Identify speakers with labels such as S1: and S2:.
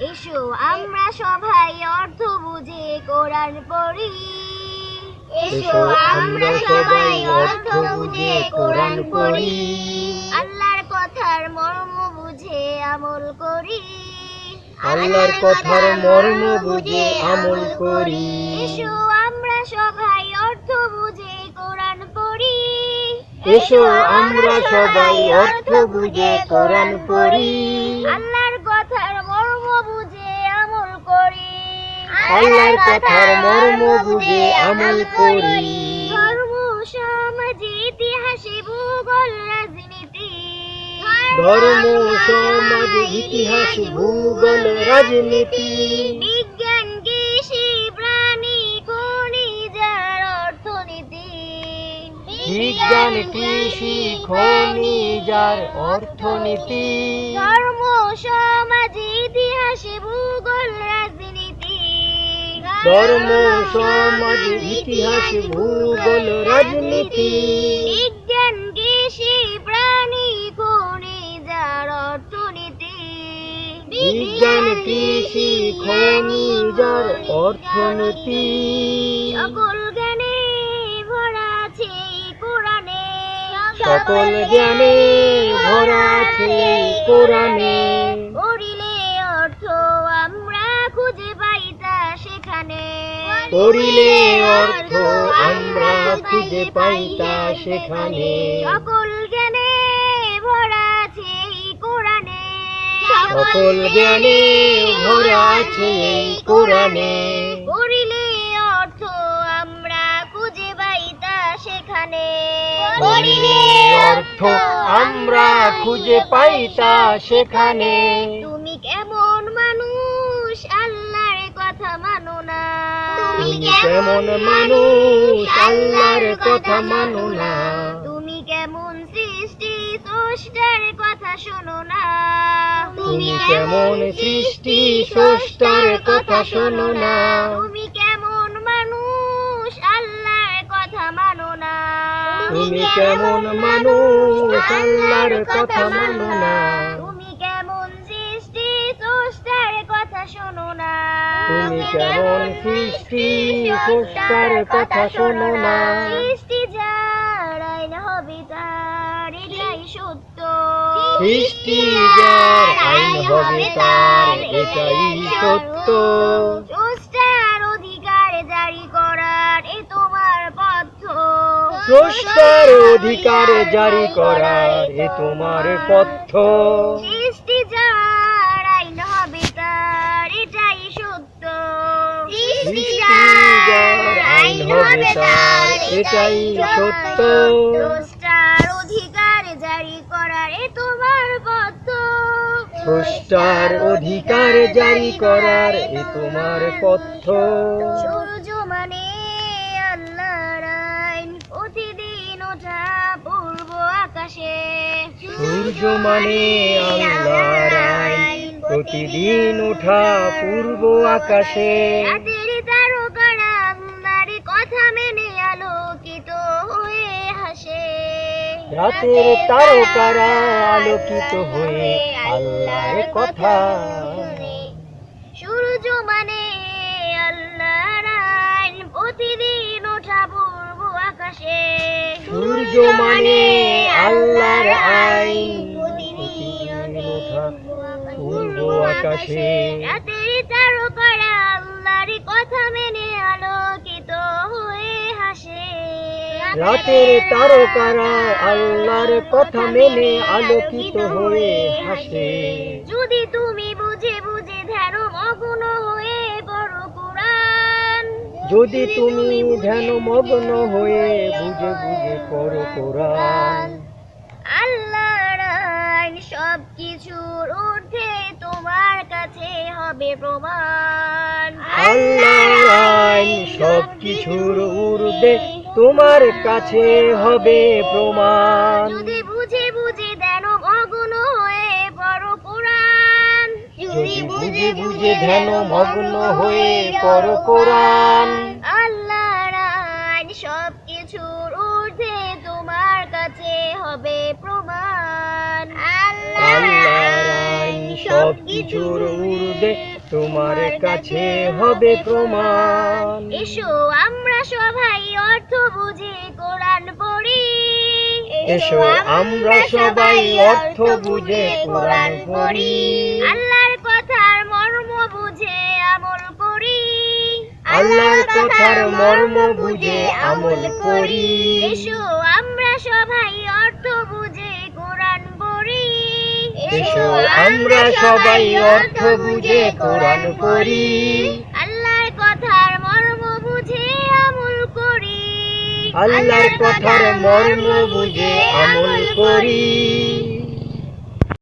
S1: এসো আমরা সবাই অর্থ বুঝে কোরআন পড়ি।
S2: এসো আমরা সবাই অর্থ বুঝে কোরআন পড়ি।
S1: আল্লাহর কথার মর্ম বুঝে আমল করি।
S2: আল্লাহর কথার মর্ম বুঝে আমল করি।
S1: এসো আমরা সবাই অর্থ বুঝে কোরআন পড়ি।
S2: এসো আমরা সবাই অর্থ বুঝে কোরআন পড়ি।
S1: আল্লাহর কথার মর্ম বুঝে আমল করি।
S2: আল্লাহর কথার মর্ম বুঝে আমল করি।
S1: ধর্ম সমাজ ইতিহাসে ভূগোল রাজনীতি।
S2: ধর্ম সমাজ ইতিহাস ভূগোল রাজনীতি।
S1: বিজ্ঞান কৃষি প্রাণী খনিজ আর অর্থনীতি।
S2: বিজ্ঞান কৃষি খনিজ আর অর্থনীতি।
S1: ধর্ম সমাজ ইতিহাসে ভূগোল রাজনীতি।
S2: ধর্ম সমাজ ইতিহাস ভূগোল রাজনীতি।
S1: বিজ্ঞান কৃষি প্রাণী খনিজ আর অর্থনীতি।
S2: বিজ্ঞান কৃষি খনিজ আর অর্থনীতি।
S1: সকল জ্ঞানে ভরা আছে এই কোরআনে।
S2: সকল জ্ঞানে ভরা আছে এই কোরআনে।
S1: পড়িলে অর্থ আমরা খুঁজে পাই তা সেখানে।
S2: পড়িলে অর্থ আমরা খুঁজে পাই তা সেখানে।
S1: সকল জ্ঞানে ভরা আছে এই কোরআনে।
S2: সকল জ্ঞানে ভরা আছে এই কোরআনে।
S1: পড়িলে অর্থ আমরা খুঁজে পাই তা সেখানে।
S2: পড়িলে অর্থ আমরা খুঁজে পাই তা সেখানে।
S1: তুমি কেমন মানুষ আল্লাহর কথা মানো না।
S2: তুমি কেমন মানুষ আল্লাহর কথা মানো না।
S1: তুমি কেমন সৃষ্টি স্রষ্টার কথা শোনো না।
S2: তুমি কেমন সৃষ্টি স্রষ্টার কথা শোনো না।
S1: তুমি কেমন মানুষ আল্লাহর কথা মানো না।
S2: তুমি কেমন মানুষ আল্লাহর কথা মানো না।
S1: তুমি কেমন সৃষ্টি স্রষ্টার কথা শোনো না।
S2: তুমি কেমন সৃষ্টি স্রষ্টার কথা শোনো না।
S1: সৃষ্টি যার আইন হবে তার এটাই সত্য।
S2: সৃষ্টি যার আইন হবে তার এটাই সত্য।
S1: স্রষ্টার অধিকার জারি করার এ তোমার পথ।
S2: স্রষ্টার অধিকার জারি করার এ তোমার পথ্য।
S1: সৃষ্টি যার আইন হবে তার এটাই সত্য।
S2: সৃষ্টি যার আইন হবে তার এটাই সত্য।
S1: স্রষ্টার অধিকার জারি করার এ তোমার পথ।
S2: স্রষ্টার অধিকার জারি করার এ তোমার পথ্য।
S1: সূর্য মানে আল্লাহর আইন প্রতিদিন ওঠা পূর্ব আকাশে।
S2: সূর্য মানে আল্লাহর আইন প্রতিদিন ওঠা পূর্ব আকাশে।
S1: রাতের তারকারা আল্লাহর কথা মেনে আলোকিত হয়ে হাসে।
S2: রাতের তারকারা আলোকিত হয়ে আল্লাহর কথা।
S1: সূর্য মানে আল্লাহর আইন প্রতিদিন ওঠা পূর্ব আকাশে।
S2: সূর্য মানে আল্লাহর আইন প্রতিদিন ওঠা পূর্ব আকাশে।
S1: রাতের তারকারা আল্লাহর কথা মেনে আলোকিত হয়ে হাসে।
S2: রাতের তারকারা আল্লাহর কথা মেনে আলোকিত হয়ে হাসে।
S1: যদি তুমি বুঝে বুঝে ধ্যান মগ্ন হয়ে পড়ো কোরআন।
S2: যদি তুমি ধ্যানমগ্ন হয়ে বুঝে বুঝে পড়ো কোরআন।
S1: আল্লাহর আইন সবকিছুর ঊর্ধ্বে তোমার কাছে হবে প্রমাণ।
S2: আল্লাহর আইন সবকিছুর ঊর্ধ্বে তোমার কাছে হবে প্রমাণ।
S1: যদি বুঝে বুঝে ধ্যান মগ্ন হয়ে পড়ো কোরআন।
S2: যদি বুঝে বুঝে ধ্যানমগ্ন হয়ে পড়ো কোরআন।
S1: আল্লাহর আইন সবকিছুর ঊর্ধ্বে তোমার কাছে হবে প্রমাণ।
S2: আল্লাহর আইন সব কিছুর ঊর্ধ্বে তোমার কাছে হবে প্রমাণ।
S1: এসো আমরা সবাই অর্থ বুঝে কোরআন পড়ি,
S2: এসো আমরা সবাই অর্থ বুঝে কোরআন পড়ি।
S1: আল্লাহর কথার মর্ম বুঝে আমল করি,
S2: আল্লাহর কথার মর্ম বুঝে আমল করি।
S1: এসো আমরা সবাই অর্থ বুঝে কোরআন পড়ি,
S2: এসো আমরা সবাই অর্থ বুঝে কোরআন পড়ি।
S1: আল্লাহর কথার মর্ম বুঝে আমল করি,
S2: আল্লাহর কথার মর্ম বুঝে আমল করি।